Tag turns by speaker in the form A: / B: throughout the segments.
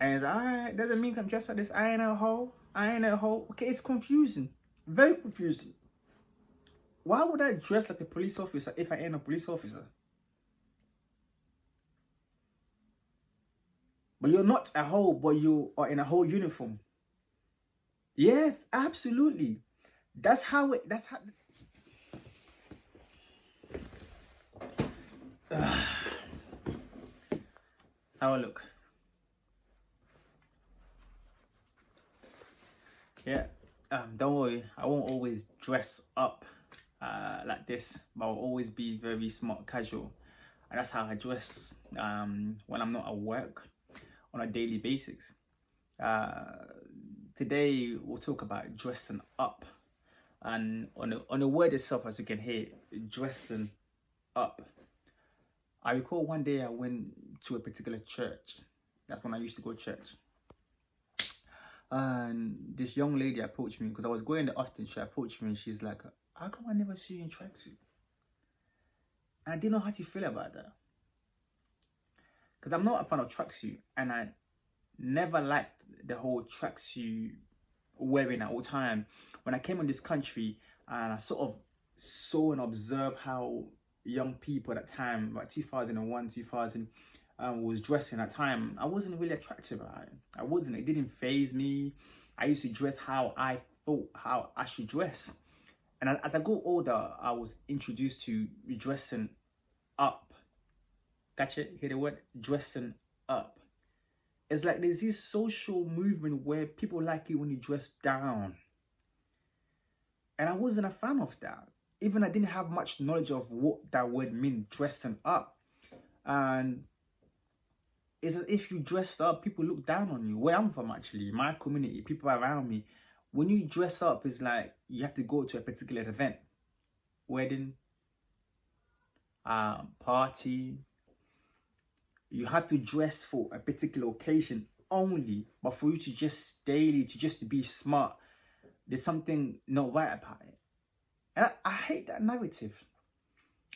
A: And it's alright, doesn't mean I'm dressed like this. I ain't a hoe. I ain't a hoe. Okay, it's confusing. Very confusing. Why would I dress like a police officer if I ain't a police officer? But you're not a hoe, but you are in a whole uniform. Yes, absolutely. That's how it, that's how. Have a look. Yeah, don't worry, I won't always dress up like this, but I'll always be very smart casual. And that's how I dress when I'm not at work on a daily basis. Today we'll talk about dressing up, and on the word itself, as you can hear, dressing up. I recall one day I went to a particular church. That's when I used to go to church. And this young lady approached me because I was going there often. She approached me and she's like, "How come I never see you in tracksuit?" And I didn't know how to feel about that. Because I'm not a fan of tracksuit, and I never liked the whole tracksuit wearing at all time. When I came in this country and I sort of saw and observed how young people at that time, about 2001, 2000, was dressing at that time, I wasn't really attracted by it. I wasn't. It didn't faze me. I used to dress how I thought how I should dress. And as I got older, I was introduced to dressing up. Catch it? Hear the word? Dressing up. It's like there's this social movement where people like it when you dress down. And I wasn't a fan of that. Even I didn't have much knowledge of what that word meant, dressing up. And it's as if you dress up, people look down on you. Where I'm from, actually, my community, people around me, when you dress up, it's like you have to go to a particular event. Wedding, party. You have to dress for a particular occasion only. But for you to just daily, to be smart, there's something not right about it. And I hate that narrative.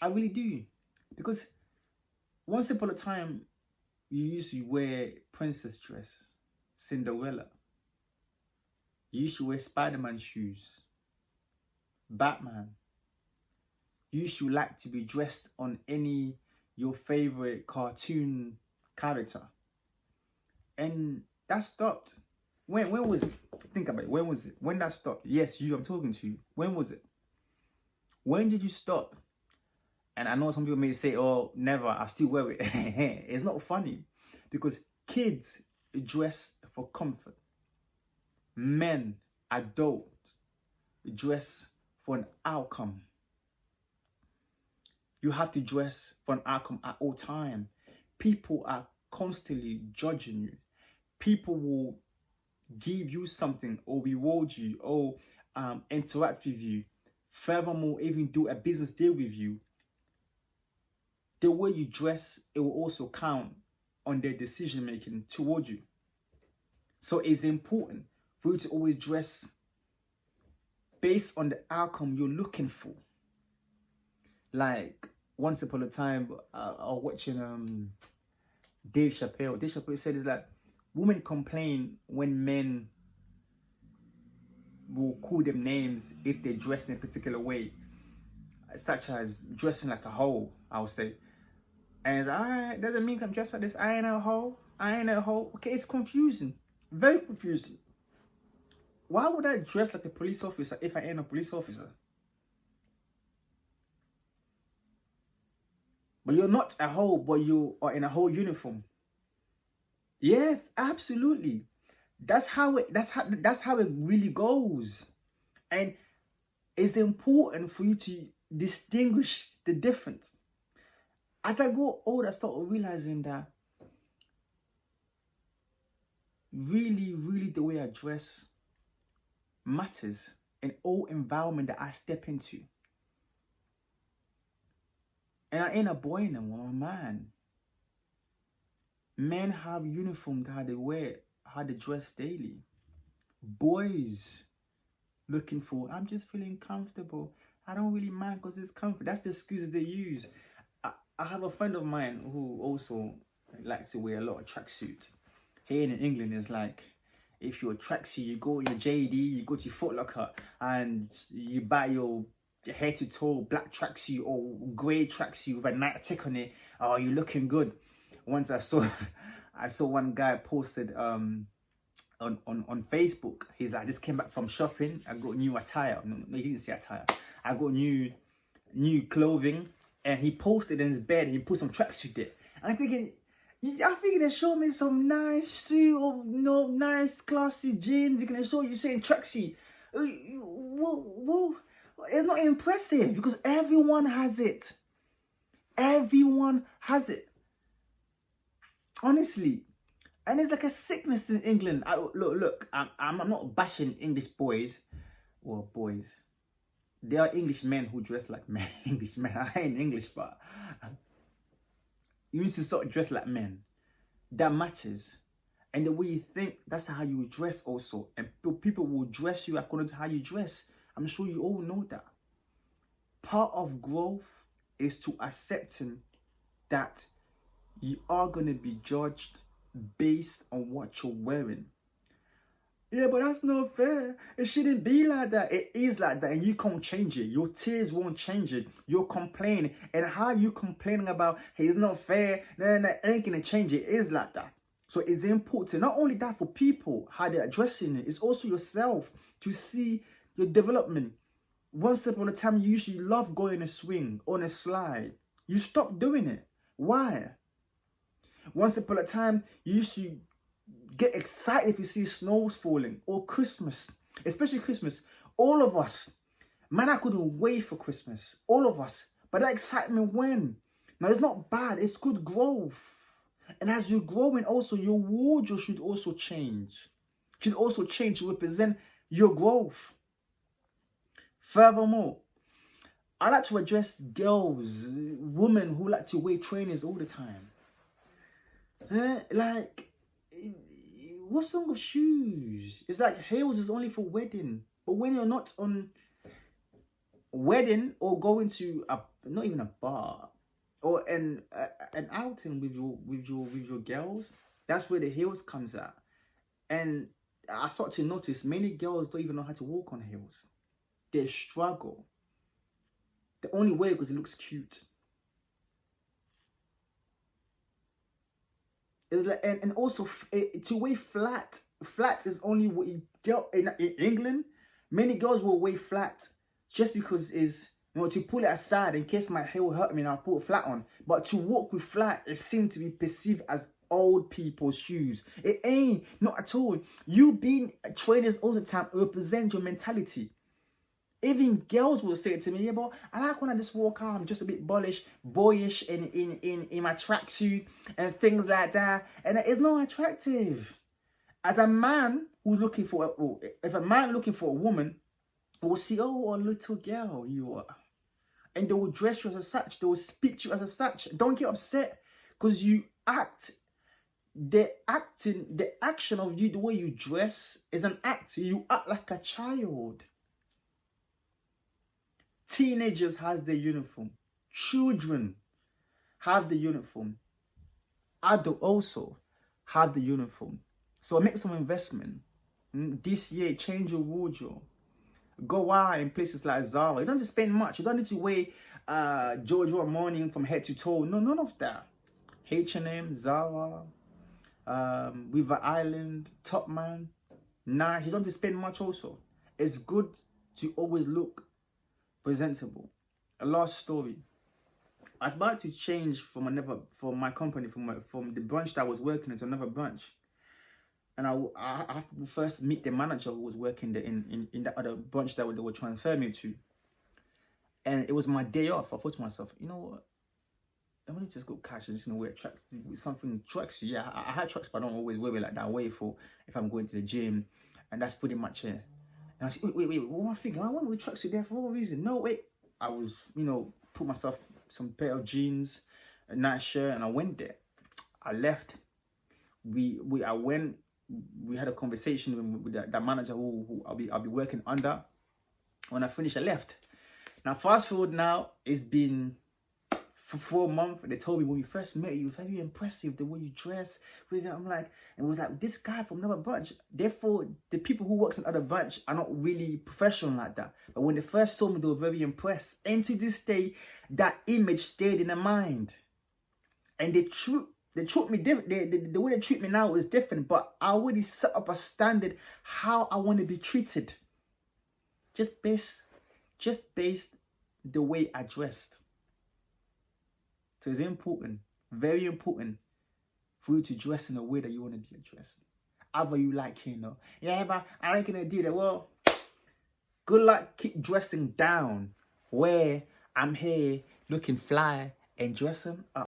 A: I really do. Because once upon a time, you used to wear princess dress, Cinderella. You used to wear Spider-Man shoes, Batman. You used to like to be dressed on your favorite cartoon character. And that stopped. When was it? Think about it. When was it? When that stopped? Yes, I'm talking to you. When was it? When did you stop? And I know some people may say, "Oh, never, I still wear it." It's not funny because kids dress for comfort. Men, adults, dress for an outcome. You have to dress for an outcome at all time. People are constantly judging you. People will give you something or reward you or interact with you. Furthermore, even do a business deal with you. The way you dress, it will also count on their decision making towards you. So it's important for you to always dress based on the outcome you're looking for. Like once upon a time, I was watching Dave Chappelle. Dave Chappelle said it's like women complain when men will call them names if they dress in a particular way, such as dressing like a hoe, I would say. And alright, doesn't mean I'm dressed like this. I ain't a hoe. I ain't a hoe. Okay, it's confusing. Very confusing. Why would I dress like a police officer if I ain't a police officer? But you're not a hoe, but you are in a whole uniform. Yes, absolutely. That's how it really goes. And it's important for you to distinguish the difference. As I go older, I start realizing that really the way I dress matters in all environment that I step into. And I ain't a boy anymore, I'm a man. Men have uniform, how they wear, how they dress daily. Boys looking for, I'm just feeling comfortable. I don't really mind because it's comfort. That's the excuse they use. I have a friend of mine who also likes to wear a lot of tracksuits. here in England is like, if you're a tracksuit, you go in your JD, you go to Foot Locker, and you buy your head to toe black tracksuit or grey tracksuit with a night tick on it. Oh, you're looking good. Once I saw one guy posted on Facebook. He's like, I just came back from shopping. I got new attire. No, he didn't say attire. I got new clothing, and he posted in his bed. And he put some tracksuit there. And I'm thinking they show me some nice suit or nice classy jeans. You're gonna show you saying tracksuit. Whoa. It's not impressive because everyone has it. Everyone has it. Honestly. And it's like a sickness in England. Look, I'm not bashing English boys. Well, boys. There are English men who dress like men. English men. I ain't English, but you need to start dress like men. That matters. And the way you think, that's how you dress also. And people will dress you according to how you dress. I'm sure you all know that. Part of growth is to accepting that you are going to be judged based on what you're wearing. Yeah, but that's not fair. It shouldn't be like that. It is like that, and you can't change it. Your tears won't change it. You're complaining, and how you complaining about, hey, it's not fair, then that ain't gonna change it. It is like that. So it's important, not only that for people, how they're addressing it, it's also yourself to see your development. Once upon a time, you usually love going on a swing, on a slide. You stop doing it. Why? Once upon a time, you used to get excited if you see snows falling, or Christmas, especially Christmas. All of us, man, I couldn't wait for Christmas. All of us. But that excitement when? Now, it's not bad. It's good growth. And as you're growing also, your wardrobe should also change. Should also change to represent your growth. Furthermore, I like to address girls, women who like to wear trainers all the time. Like, what's wrong with shoes? It's like heels is only for wedding. But when you're not on wedding or going to not even a bar or an outing with your girls, that's where the heels comes out. And I start to notice many girls don't even know how to walk on heels. They struggle. The only way because it looks cute. It's like, and also to wear flats is only what you get in England. Many girls will wear flat just because is to pull it aside in case my heel hurt me and I'll put a flat on. But to walk with flat, it seems to be perceived as old people's shoes. It ain't, not at all. You being trainers all the time represent your mentality. Even girls will say it to me, yeah, but I like when I just walk out, I'm just a bit boyish in my tracksuit and things like that. And it's not attractive. As a man who's looking for, if a man looking for a woman, will see, oh, a little girl you are. And they will dress you as such. They will speak to you as such. Don't get upset because you act. The action of you, the way you dress is an act. You act like a child. Teenagers has their uniform. Children have the uniform. Adults also have the uniform. So make some investment. This year, change your wardrobe. Go out in places like Zara. You don't have to spend much. You don't need to wear Giorgio Armani from head to toe. No, none of that. H&M, Zara, River Island, Topman. Nice. You don't have to spend much also. It's good to always look presentable. A last story. I was about to change from my company, from the branch that I was working at to another branch. And I have to first meet the manager who was working there in that other branch that they were transferring me to. And it was my day off. I thought to myself, you know what? I'm going to just go cash and just wear tracks with something tracks. Yeah, I had tracks, but I don't always wear it like that. I wear it for if I'm going to the gym. And that's pretty much it. And I said, wait, what am I thinking? I want to wear tracksuit there for what reason? No, wait. I was, put myself some pair of jeans, a nice shirt, and I went there. I left. We had a conversation with that manager who I'll be working under. When I finished, I left. Now, fast forward now, it's been for a month. They told me when we first met, you were very impressive, the way you dress. I'm like, and it was like, this guy from another bunch. Therefore, the people who works in other bunch are not really professional like that. But when they first saw me, they were very impressed. And to this day, that image stayed in their mind. And they treat me different. The way they treat me now is different. But I already set up a standard how I want to be treated. Just based the way I dressed. So it's important, very important, for you to dress in a way that you want to be addressed. Either you like, yeah, but I ain't gonna do that. Well, good luck, keep dressing down where I'm here looking fly and dressing up.